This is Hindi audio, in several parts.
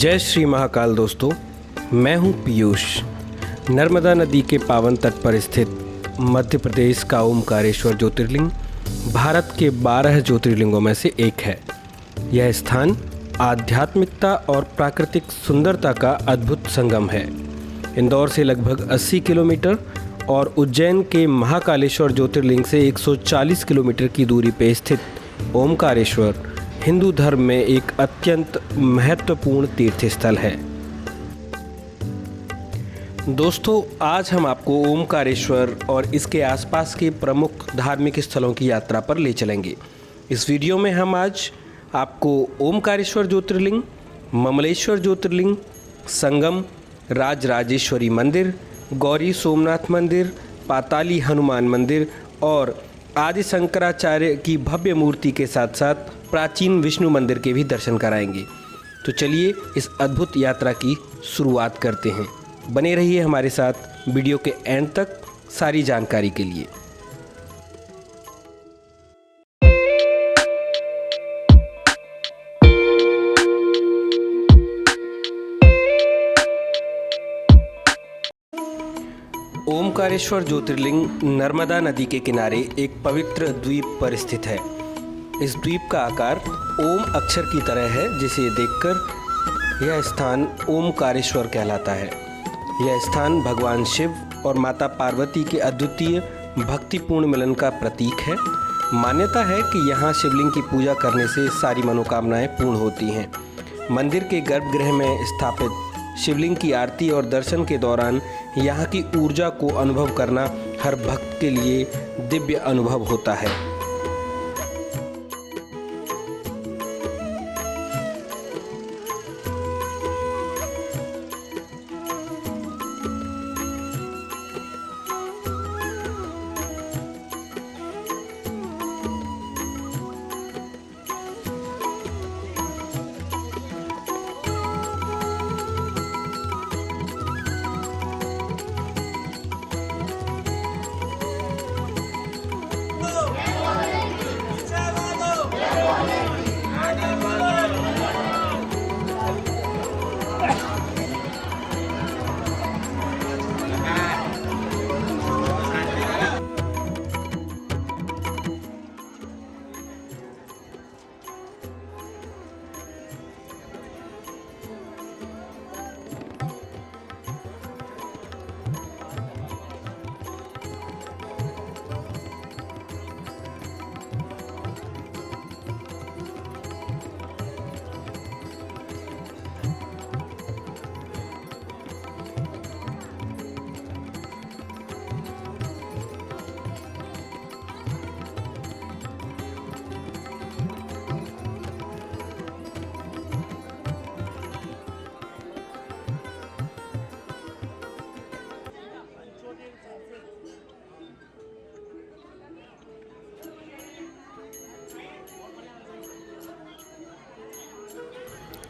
जय श्री महाकाल दोस्तों, मैं हूं पीयूष। नर्मदा नदी के पावन तट पर स्थित मध्य प्रदेश का ओमकारेश्वर ज्योतिर्लिंग भारत के 12 ज्योतिर्लिंगों में से एक है। यह स्थान आध्यात्मिकता और प्राकृतिक सुंदरता का अद्भुत संगम है। इंदौर से लगभग 80 किलोमीटर और उज्जैन के महाकालेश्वर ज्योतिर्लिंग से 140 किलोमीटर की दूरी पर स्थित ओमकारेश्वर हिंदू धर्म में एक अत्यंत महत्वपूर्ण तीर्थ स्थल है। दोस्तों, आज हम आपको ओमकारेश्वर और इसके आसपास के प्रमुख धार्मिक स्थलों की यात्रा पर ले चलेंगे। इस वीडियो में हम आज आपको ओमकारेश्वर ज्योतिर्लिंग, ममलेश्वर ज्योतिर्लिंग, संगम, राजराजेश्वरी मंदिर, गौरी सोमनाथ मंदिर, पाताली हनुमान मंदिर और आदि शंकराचार्य की भव्य मूर्ति के साथ साथ प्राचीन विष्णु मंदिर के भी दर्शन कराएंगे। तो चलिए इस अद्भुत यात्रा की शुरुआत करते हैं। बने रहिए हमारे साथ वीडियो के एंड तक सारी जानकारी के लिए। ओमकारेश्वर ज्योतिर्लिंग नर्मदा नदी के किनारे एक पवित्र द्वीप पर स्थित है। इस द्वीप का आकार ओम अक्षर की तरह है, जिसे देखकर यह स्थान ओमकारेश्वर कहलाता है। यह स्थान भगवान शिव और माता पार्वती के अद्वितीय भक्तिपूर्ण मिलन का प्रतीक है। मान्यता है कि यहाँ शिवलिंग की पूजा करने से सारी मनोकामनाएं पूर्ण होती हैं। मंदिर के गर्भगृह में स्थापित शिवलिंग की आरती और दर्शन के दौरान यहाँ की ऊर्जा को अनुभव करना हर भक्त के लिए दिव्य अनुभव होता है।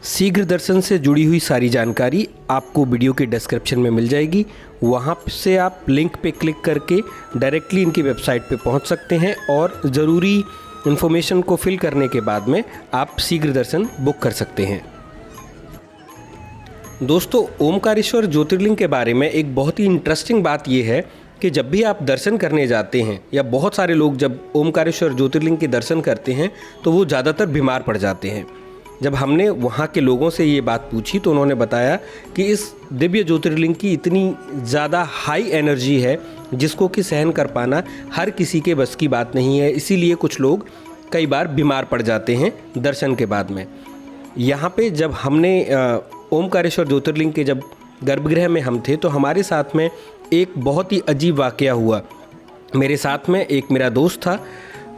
शीघ्र दर्शन से जुड़ी हुई सारी जानकारी आपको वीडियो के डिस्क्रिप्शन में मिल जाएगी। वहाँ से आप लिंक पे क्लिक करके डायरेक्टली इनकी वेबसाइट पे पहुँच सकते हैं और ज़रूरी इन्फॉर्मेशन को फिल करने के बाद में आप शीघ्र दर्शन बुक कर सकते हैं। दोस्तों, ओमकारेश्वर ज्योतिर्लिंग के बारे में एक बहुत ही इंटरेस्टिंग बात यह है कि जब भी आप दर्शन करने जाते हैं या बहुत सारे लोग जब ओमकारेश्वर ज्योतिर्लिंग के दर्शन करते हैं तो वो ज़्यादातर बीमार पड़ जाते हैं। जब हमने वहाँ के लोगों से ये बात पूछी तो उन्होंने बताया कि इस दिव्य ज्योतिर्लिंग की इतनी ज़्यादा हाई एनर्जी है जिसको कि सहन कर पाना हर किसी के बस की बात नहीं है। इसीलिए कुछ लोग कई बार बीमार पड़ जाते हैं दर्शन के बाद में। यहाँ पे जब हमने ओमकारेश्वर ज्योतिर्लिंग के जब गर्भगृह में हम थे तो हमारे साथ में एक बहुत ही अजीब वाक़या हुआ। मेरे साथ में एक मेरा दोस्त था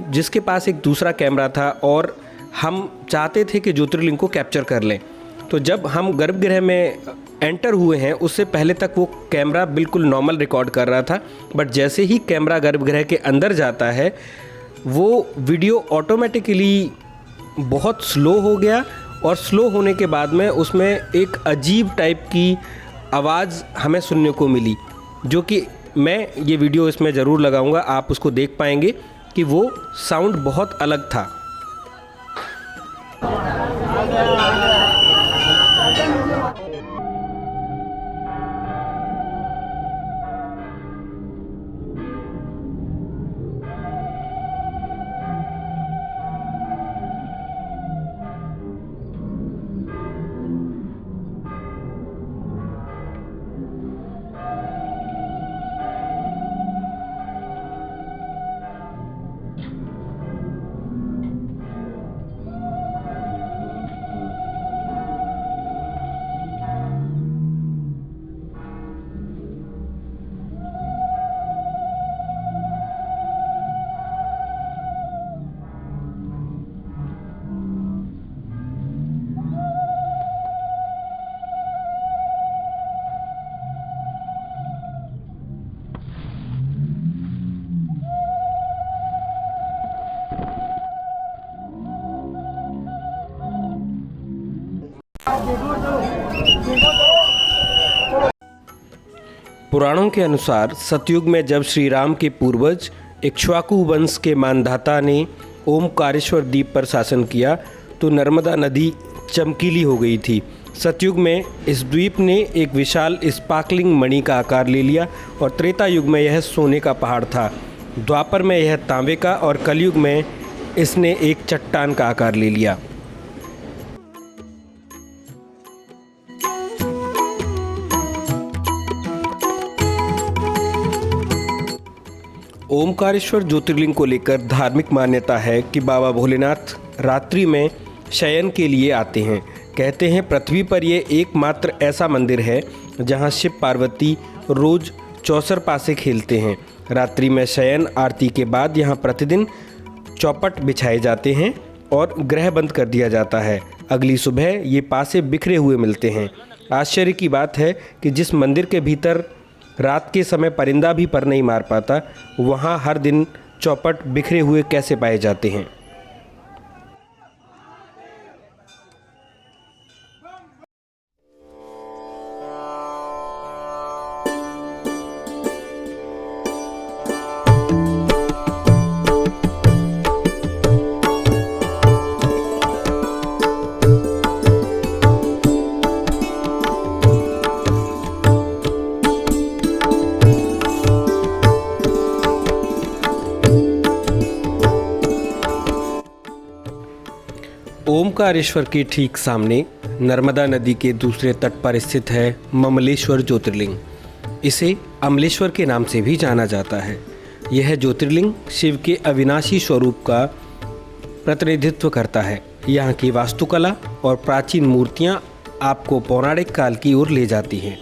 जिसके पास एक दूसरा कैमरा था और हम चाहते थे कि ज्योतिर्लिंग को कैप्चर कर लें। तो जब हम गर्भगृह में एंटर हुए हैं उससे पहले तक वो कैमरा बिल्कुल नॉर्मल रिकॉर्ड कर रहा था, बट जैसे ही कैमरा गर्भगृह के अंदर जाता है वो वीडियो ऑटोमेटिकली बहुत स्लो हो गया और स्लो होने के बाद में उसमें एक अजीब टाइप की आवाज़ हमें सुनने को मिली, जो कि मैं ये वीडियो इसमें ज़रूर लगाऊंगा, आप उसको देख पाएंगे कि वो साउंड बहुत अलग था। पुराणों के अनुसार सतयुग में जब श्री राम के पूर्वज इक्ष्वाकु वंश के मानधाता ने ओमकारेश्वर द्वीप पर शासन किया तो नर्मदा नदी चमकीली हो गई थी। सतयुग में इस द्वीप ने एक विशाल स्पार्कलिंग मणि का आकार ले लिया और त्रेता युग में यह सोने का पहाड़ था। द्वापर में यह तांबे का और कलयुग में इसने एक चट्टान का आकार ले लिया। ओमकारेश्वर ज्योतिर्लिंग को लेकर धार्मिक मान्यता है कि बाबा भोलेनाथ रात्रि में शयन के लिए आते हैं। कहते हैं पृथ्वी पर ये एकमात्र ऐसा मंदिर है जहां शिव पार्वती रोज चौसर पासे खेलते हैं। रात्रि में शयन आरती के बाद यहां प्रतिदिन चौपट बिछाए जाते हैं और ग्रह बंद कर दिया जाता है। अगली सुबह ये पासे बिखरे हुए मिलते हैं। आश्चर्य की बात है कि जिस मंदिर के भीतर रात के समय परिंदा भी पर नहीं मार पाता, वहाँ हर दिन चौपट बिखरे हुए कैसे पाए जाते हैं। ओमकारेश्वर के ठीक सामने नर्मदा नदी के दूसरे तट पर स्थित है ममलेश्वर ज्योतिर्लिंग। इसे अमलेश्वर के नाम से भी जाना जाता है। यह ज्योतिर्लिंग शिव के अविनाशी स्वरूप का प्रतिनिधित्व करता है। यहाँ की वास्तुकला और प्राचीन मूर्तियाँ आपको पौराणिक काल की ओर ले जाती हैं।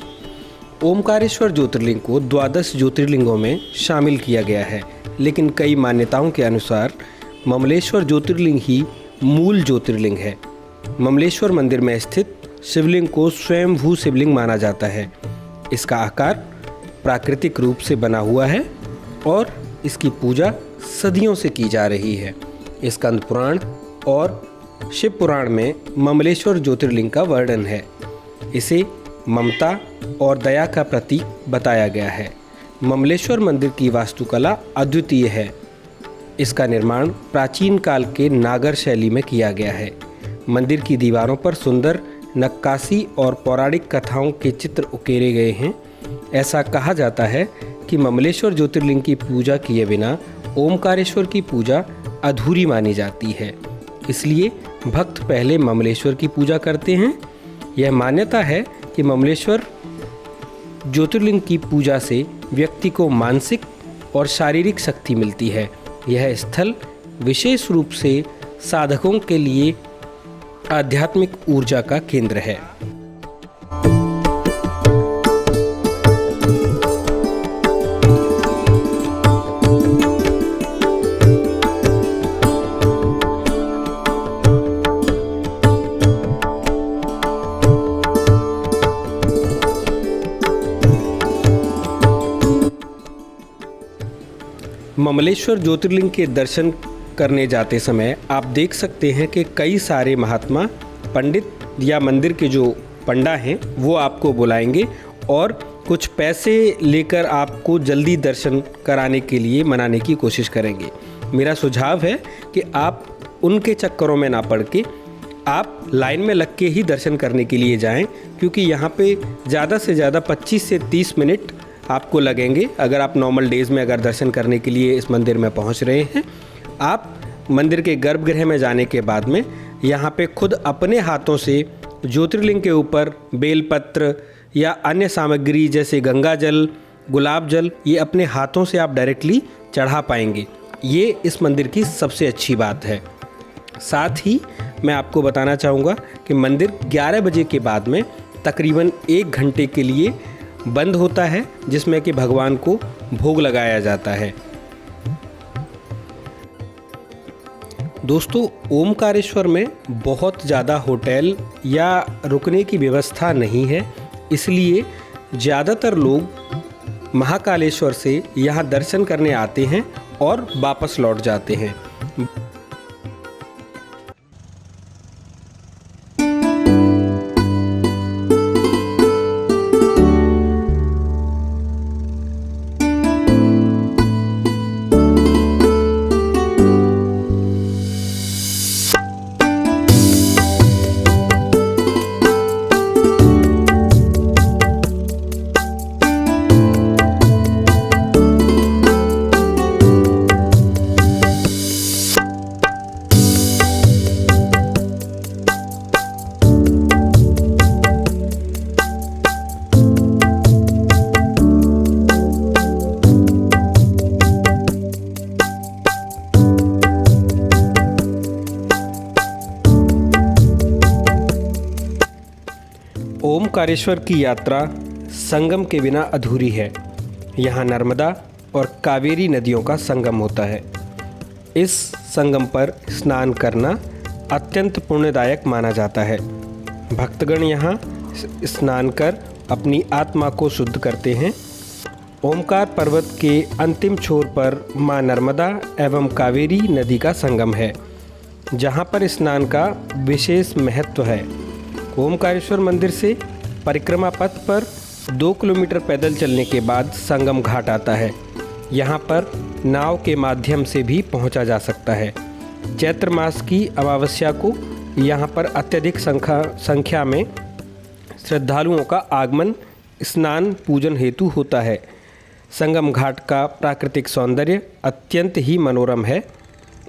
ओमकारेश्वर ज्योतिर्लिंग को 12 ज्योतिर्लिंगों में शामिल किया गया है, लेकिन कई मान्यताओं के अनुसार ममलेश्वर ज्योतिर्लिंग ही मूल ज्योतिर्लिंग है। ममलेश्वर मंदिर में स्थित शिवलिंग को स्वयंभू शिवलिंग माना जाता है। इसका आकार प्राकृतिक रूप से बना हुआ है और इसकी पूजा सदियों से की जा रही है। स्कंद पुराण और शिव पुराण में ममलेश्वर ज्योतिर्लिंग का वर्णन है। इसे ममता और दया का प्रतीक बताया गया है। ममलेश्वर मंदिर की वास्तुकला अद्वितीय है। इसका निर्माण प्राचीन काल के नागर शैली में किया गया है। मंदिर की दीवारों पर सुंदर नक्काशी और पौराणिक कथाओं के चित्र उकेरे गए हैं। ऐसा कहा जाता है कि ममलेश्वर ज्योतिर्लिंग की पूजा किए बिना ओमकारेश्वर की पूजा अधूरी मानी जाती है। इसलिए भक्त पहले ममलेश्वर की पूजा करते हैं। यह मान्यता है कि ममलेश्वर ज्योतिर्लिंग की पूजा से व्यक्ति को मानसिक और शारीरिक शक्ति मिलती है। यह स्थल विशेष रूप से साधकों के लिए आध्यात्मिक ऊर्जा का केंद्र है। ममलेश्वर ज्योतिर्लिंग के दर्शन करने जाते समय आप देख सकते हैं कि कई सारे महात्मा पंडित या मंदिर के जो पंडा हैं वो आपको बुलाएंगे और कुछ पैसे लेकर आपको जल्दी दर्शन कराने के लिए मनाने की कोशिश करेंगे। मेरा सुझाव है कि आप उनके चक्करों में ना पड़ के आप लाइन में लग के ही दर्शन करने के लिए जाएं, क्योंकि यहाँ पे ज़्यादा से ज़्यादा 25 से 30 मिनट आपको लगेंगे। अगर आप नॉर्मल डेज़ में अगर दर्शन करने के लिए इस मंदिर में पहुँच रहे हैं, आप मंदिर के गर्भगृह में जाने के बाद में यहाँ पे खुद अपने हाथों से ज्योतिर्लिंग के ऊपर बेलपत्र या अन्य सामग्री जैसे गंगा जल, गुलाब जल, ये अपने हाथों से आप डायरेक्टली चढ़ा पाएंगे। ये इस मंदिर की सबसे अच्छी बात है। साथ ही मैं आपको बताना चाहूँगा कि मंदिर 11 बजे के बाद में तकरीबन 1 घंटे के लिए बंद होता है, जिसमें कि भगवान को भोग लगाया जाता है। दोस्तों, ओमकारेश्वर में बहुत ज़्यादा होटल या रुकने की व्यवस्था नहीं है, इसलिए ज़्यादातर लोग महाकालेश्वर से यहाँ दर्शन करने आते हैं और वापस लौट जाते हैं। ओमकारेश्वर की यात्रा संगम के बिना अधूरी है। यहाँ नर्मदा और कावेरी नदियों का संगम होता है। इस संगम पर स्नान करना अत्यंत पुण्यदायक माना जाता है। भक्तगण यहाँ स्नान कर अपनी आत्मा को शुद्ध करते हैं। ओमकार पर्वत के अंतिम छोर पर माँ नर्मदा एवं कावेरी नदी का संगम है, जहाँ पर स्नान का विशेष महत्व है। ओमकारेश्वर मंदिर से परिक्रमा पथ पर 2 किलोमीटर पैदल चलने के बाद संगम घाट आता है। यहाँ पर नाव के माध्यम से भी पहुँचा जा सकता है। चैत्र मास की अमावस्या को यहाँ पर अत्यधिक संख्या में श्रद्धालुओं का आगमन स्नान पूजन हेतु होता है। संगम घाट का प्राकृतिक सौंदर्य अत्यंत ही मनोरम है।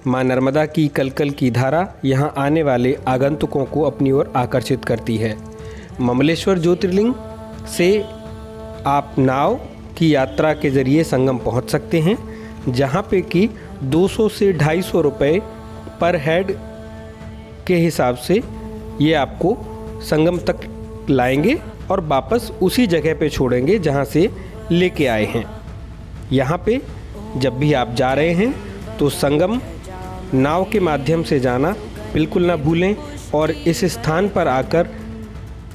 माँ नर्मदा की कलकल की धारा यहाँ आने वाले आगंतुकों को अपनी ओर आकर्षित करती है। ममलेश्वर ज्योतिर्लिंग से आप नाव की यात्रा के जरिए संगम पहुँच सकते हैं, जहाँ पे कि 200 से 250 रुपये पर हेड के हिसाब से ये आपको संगम तक लाएंगे और वापस उसी जगह पे छोड़ेंगे जहाँ से लेके आए हैं। यहाँ पे जब भी आप जा रहे हैं तो संगम नाव के माध्यम से जाना बिल्कुल ना भूलें और इस स्थान पर आकर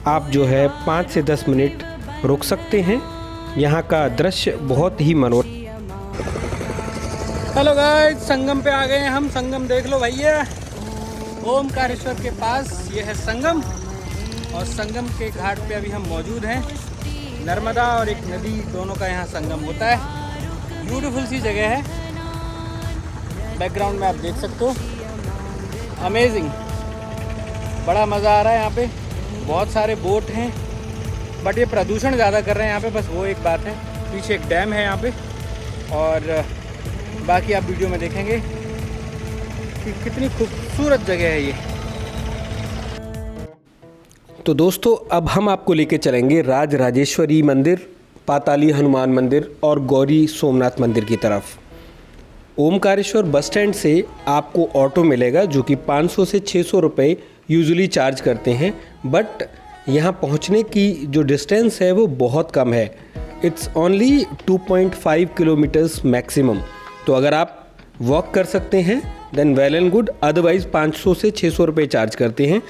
आप जो है 5 से 10 मिनट रुक सकते हैं। यहाँ का दृश्य बहुत ही मनोरम। हेलो गाइस, संगम पे आ गए हैं हम। संगम देख लो भैया, ओमकारेश्वर के पास ये है संगम और संगम के घाट पे अभी हम मौजूद हैं। नर्मदा और एक नदी दोनों का यहाँ संगम होता है। ब्यूटीफुल सी जगह है। बैकग्राउंड में आप देख सकते हो, अमेजिंग, बड़ा मज़ा आ रहा है यहाँ पे। बहुत सारे बोट हैं बट ये प्रदूषण ज़्यादा कर रहे हैं यहाँ पे, बस वो एक बात है। पीछे एक डैम है यहाँ पे और बाकी आप वीडियो में देखेंगे कि कितनी खूबसूरत जगह है ये। तो दोस्तों, अब हम आपको लेके चलेंगे राजराजेश्वरी मंदिर, पाताली हनुमान मंदिर और गौरी सोमनाथ मंदिर की तरफ। ओमकारेश्वर बस स्टैंड से आपको ऑटो मिलेगा जो कि 500 से 600 रुपये यूजुअली चार्ज करते हैं, बट यहाँ पहुँचने की जो डिस्टेंस है वो बहुत कम है। It's only 2.5 kilometres maximum. तो अगर आप वॉक कर सकते हैं then well and good, otherwise 500 से 600 रुपये चार्ज करते हैं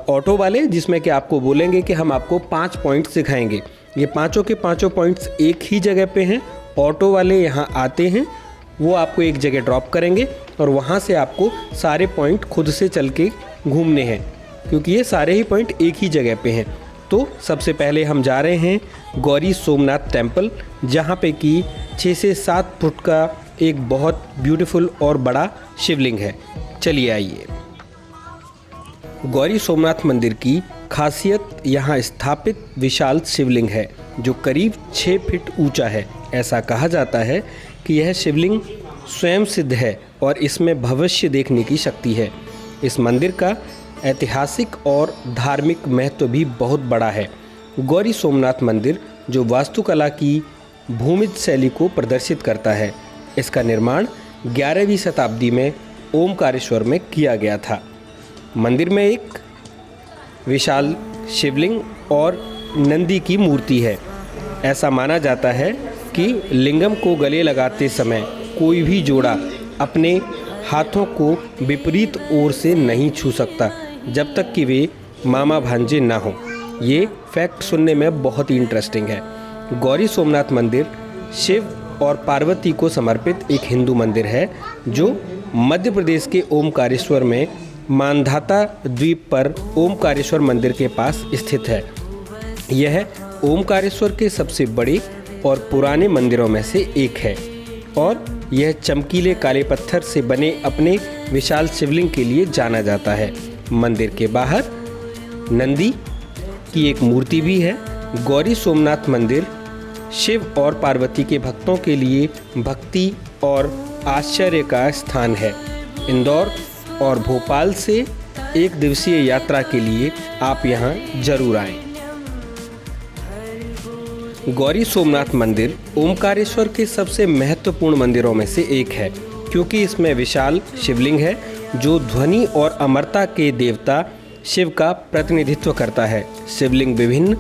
ऑटो वाले, जिसमें कि आपको बोलेंगे कि हम आपको 5 पॉइंट्स दिखाएंगे। ये पाँचों के पाँचों पॉइंट्स एक ही जगह पे हैं। ऑटो वाले यहाँ आते हैं, वो आपको एक जगह ड्रॉप करेंगे और वहाँ से आपको सारे पॉइंट खुद से चल के घूमने हैं, क्योंकि ये सारे ही पॉइंट एक ही जगह पे हैं। तो सबसे पहले हम जा रहे हैं गौरी सोमनाथ टेम्पल, जहाँ पे कि 6 से 7 फुट का एक बहुत ब्यूटीफुल और बड़ा शिवलिंग है। चलिए आइए। गौरी सोमनाथ मंदिर की खासियत यहाँ स्थापित विशाल शिवलिंग है जो करीब 6 फीट ऊंचा है। ऐसा कहा जाता है कि यह शिवलिंग स्वयं सिद्ध है और इसमें भविष्य देखने की शक्ति है। इस मंदिर का ऐतिहासिक और धार्मिक महत्व भी बहुत बड़ा है। गौरी सोमनाथ मंदिर जो वास्तुकला की भूमिज शैली को प्रदर्शित करता है, इसका निर्माण 11वीं शताब्दी में ओमकारेश्वर में किया गया था। मंदिर में एक विशाल शिवलिंग और नंदी की मूर्ति है। ऐसा माना जाता है कि लिंगम को गले लगाते समय कोई भी जोड़ा अपने हाथों को विपरीत ओर से नहीं छू सकता जब तक कि वे मामा भांजे ना हो। ये फैक्ट सुनने में बहुत ही इंटरेस्टिंग है। गौरी सोमनाथ मंदिर शिव और पार्वती को समर्पित एक हिंदू मंदिर है जो मध्य प्रदेश के ओमकारेश्वर में मानधाता द्वीप पर ओमकारेश्वर मंदिर के पास स्थित है। यह ओमकारेश्वर के सबसे बड़े और पुराने मंदिरों में से एक है और यह चमकीले काले पत्थर से बने अपने विशाल शिवलिंग के लिए जाना जाता है। मंदिर के बाहर नंदी की एक मूर्ति भी है। गौरी सोमनाथ मंदिर शिव और पार्वती के भक्तों के लिए भक्ति और आश्चर्य का स्थान है। इंदौर और भोपाल से 1 दिवसीय यात्रा के लिए आप यहाँ जरूर आएं। गौरी सोमनाथ मंदिर ओमकारेश्वर के सबसे महत्वपूर्ण मंदिरों में से एक है, क्योंकि इसमें विशाल शिवलिंग है जो ध्वनि और अमरता के देवता शिव का प्रतिनिधित्व करता है। शिवलिंग विभिन्न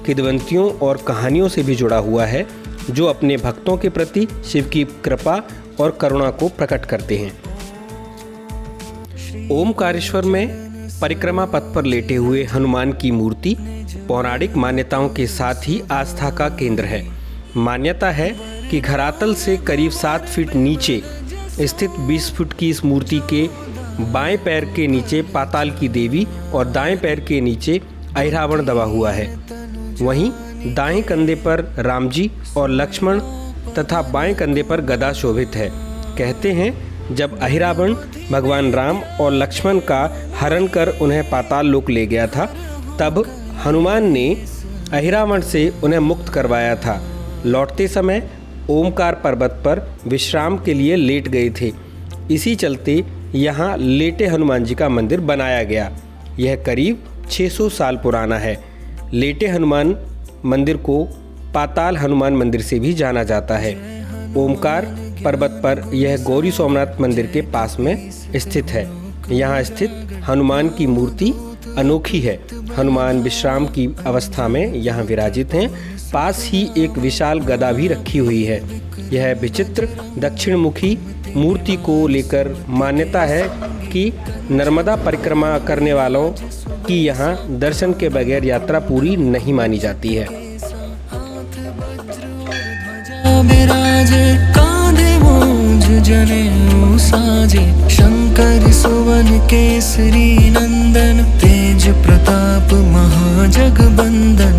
किंवदंतियों और कहानियों से भी जुड़ा हुआ है, जो अपने भक्तों के प्रति शिव की कृपा और करुणा को प्रकट करते हैं। ओमकारेश्वर में परिक्रमा पथ पर लेटे हुए हनुमान की मूर्ति पौराणिक मान्यताओं के साथ ही आस्था का केंद्र है। मान्यता है कि धरातल से करीब 7 फीट नीचे स्थित 20 फुट की इस मूर्ति के बाएं पैर के नीचे पाताल की देवी और दाएं पैर के नीचे अहिरावण दबा हुआ है। वहीं दाएं कंधे पर राम जी और लक्ष्मण तथा बाएं कंधे पर गदा शोभित है। कहते हैं जब अहिरावण भगवान राम और लक्ष्मण का हरण कर उन्हें पाताल लोक ले गया था, तब हनुमान ने अहिरावण से उन्हें मुक्त करवाया था। लौटते समय ओमकार पर्वत पर विश्राम के लिए लेट गए थे। इसी चलते यहाँ लेटे हनुमान जी का मंदिर बनाया गया। यह करीब 600 साल पुराना है। लेटे हनुमान मंदिर को पाताल हनुमान मंदिर से भी जाना जाता है। ओमकार पर्वत पर यह गौरी सोमनाथ मंदिर के पास में स्थित है। यहाँ स्थित हनुमान की मूर्ति अनोखी है। हनुमान विश्राम की अवस्था में यहाँ विराजित हैं। पास ही एक विशाल गदा भी रखी हुई है। यह विचित्र दक्षिण मुखी मूर्ति को लेकर मान्यता है कि नर्मदा परिक्रमा करने वालों की यहाँ दर्शन के बगैर यात्रा पूरी नहीं मानी जाती है। शंकर सुवन केसरी नंदन तेज प्रताप महाजगबंदन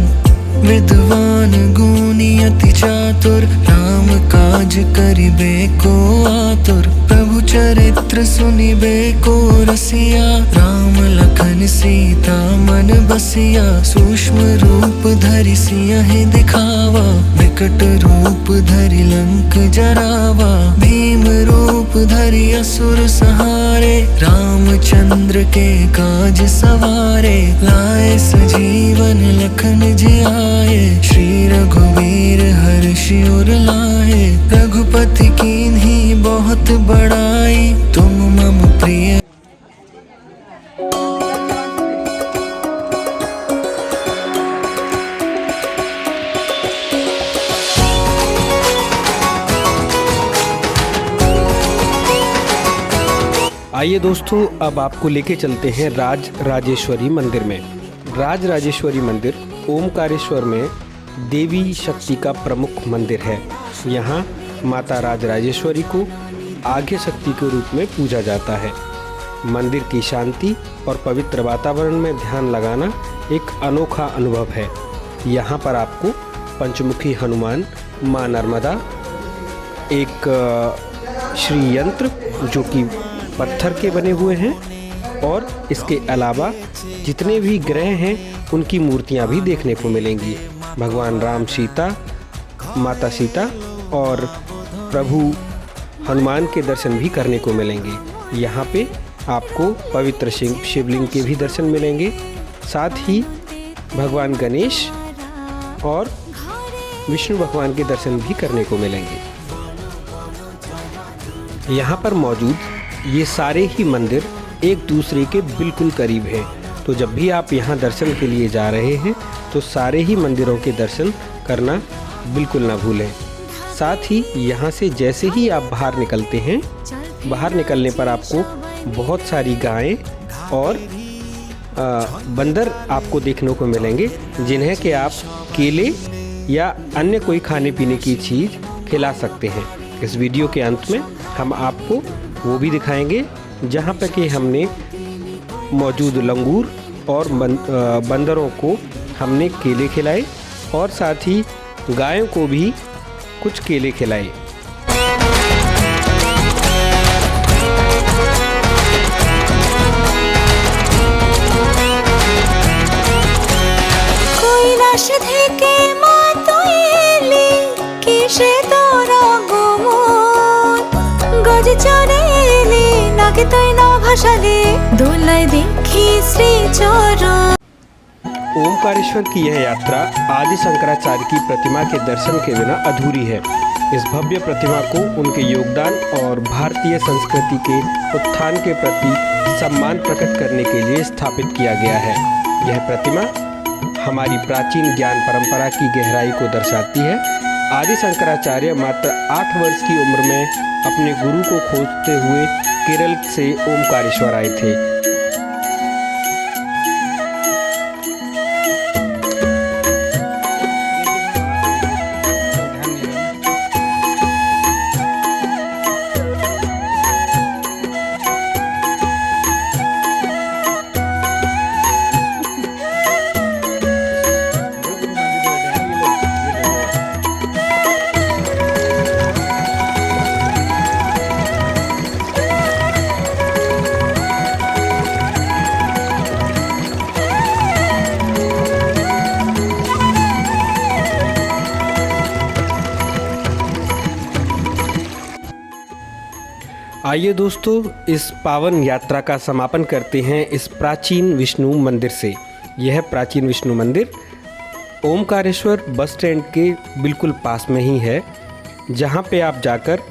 विद्वान गुणी अति चातुर राम काज करिबे को आतुर प्रभु चरित्र सुनिबे को रसिया राम लखन सीता मन बसिया सूक्ष्म रूप धरि सिंह दिखावा विकट रूप धरि लंक जरावा भीम रूप धरि असुर सहारे रामचंद्र के काज सवारे लाए सजीवन लखन जियाए श्री रघुवीर हर्षि उर लाए रघुपति कीन्ही बहुत बड़ाई तुम मम प्रिय। आइए दोस्तों, अब आपको लेके चलते हैं राज राजेश्वरी मंदिर में। राज राजेश्वरी मंदिर ओमकारेश्वर में देवी शक्ति का प्रमुख मंदिर है। यहाँ माता राज राजेश्वरी को आद्य शक्ति के रूप में पूजा जाता है। मंदिर की शांति और पवित्र वातावरण में ध्यान लगाना एक अनोखा अनुभव है। यहाँ पर आपको पंचमुखी हनुमान, माँ नर्मदा, एक श्री यंत्र जो कि पत्थर के बने हुए हैं, और इसके अलावा जितने भी ग्रह हैं उनकी मूर्तियाँ भी देखने को मिलेंगी। भगवान राम, सीता, माता सीता और प्रभु हनुमान के दर्शन भी करने को मिलेंगे। यहाँ पे आपको पवित्र शिवलिंग के भी दर्शन मिलेंगे, साथ ही भगवान गणेश और विष्णु भगवान के दर्शन भी करने को मिलेंगे। यहाँ पर मौजूद ये सारे ही मंदिर एक दूसरे के बिल्कुल करीब हैं, तो जब भी आप यहाँ दर्शन के लिए जा रहे हैं तो सारे ही मंदिरों के दर्शन करना बिल्कुल ना भूलें। साथ ही यहाँ से जैसे ही आप बाहर निकलते हैं, बाहर निकलने पर आपको बहुत सारी गायें और बंदर आपको देखने को मिलेंगे, जिन्हें कि आप केले या अन्य कोई खाने पीने की चीज़ खिला सकते हैं। इस वीडियो के अंत में हम आपको वो भी दिखाएंगे जहाँ पर कि हमने मौजूद लंगूर और बंदरों को हमने केले खिलाए और साथ ही गायों को भी कुछ केले खिलाए। कोई लाश থেকে মাতো এলি কিসে তোরা গোমন গজ চড়ে এলি নাকে তুই না ভাসালে দোলায় দেখি শ্রী চরণ। ओमकारेश्वर की यह यात्रा आदि शंकराचार्य की प्रतिमा के दर्शन के बिना अधूरी है। इस भव्य प्रतिमा को उनके योगदान और भारतीय संस्कृति के उत्थान के प्रति सम्मान प्रकट करने के लिए स्थापित किया गया है। यह प्रतिमा हमारी प्राचीन ज्ञान परंपरा की गहराई को दर्शाती है। आदि शंकराचार्य मात्र 8 वर्ष की उम्र में अपने गुरु को खोजते हुए केरल से ओमकारेश्वर आए थे। आइए दोस्तों, इस पावन यात्रा का समापन करते हैं इस प्राचीन विष्णु मंदिर से। यह प्राचीन विष्णु मंदिर ओमकारेश्वर बस स्टैंड के बिल्कुल पास में ही है, जहां पे आप जाकर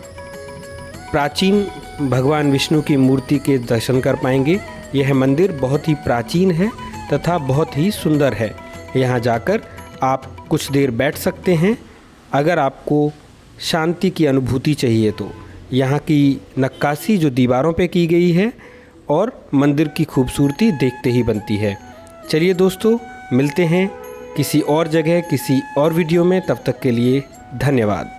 प्राचीन भगवान विष्णु की मूर्ति के दर्शन कर पाएंगे। यह मंदिर बहुत ही प्राचीन है तथा बहुत ही सुंदर है। यहां जाकर आप कुछ देर बैठ सकते हैं। अगर आपको शांति की अनुभूति चाहिए तो यहाँ की नक्काशी जो दीवारों पे की गई है और मंदिर की खूबसूरती देखते ही बनती है। चलिए दोस्तों, मिलते हैं किसी और जगह किसी और वीडियो में। तब तक के लिए धन्यवाद।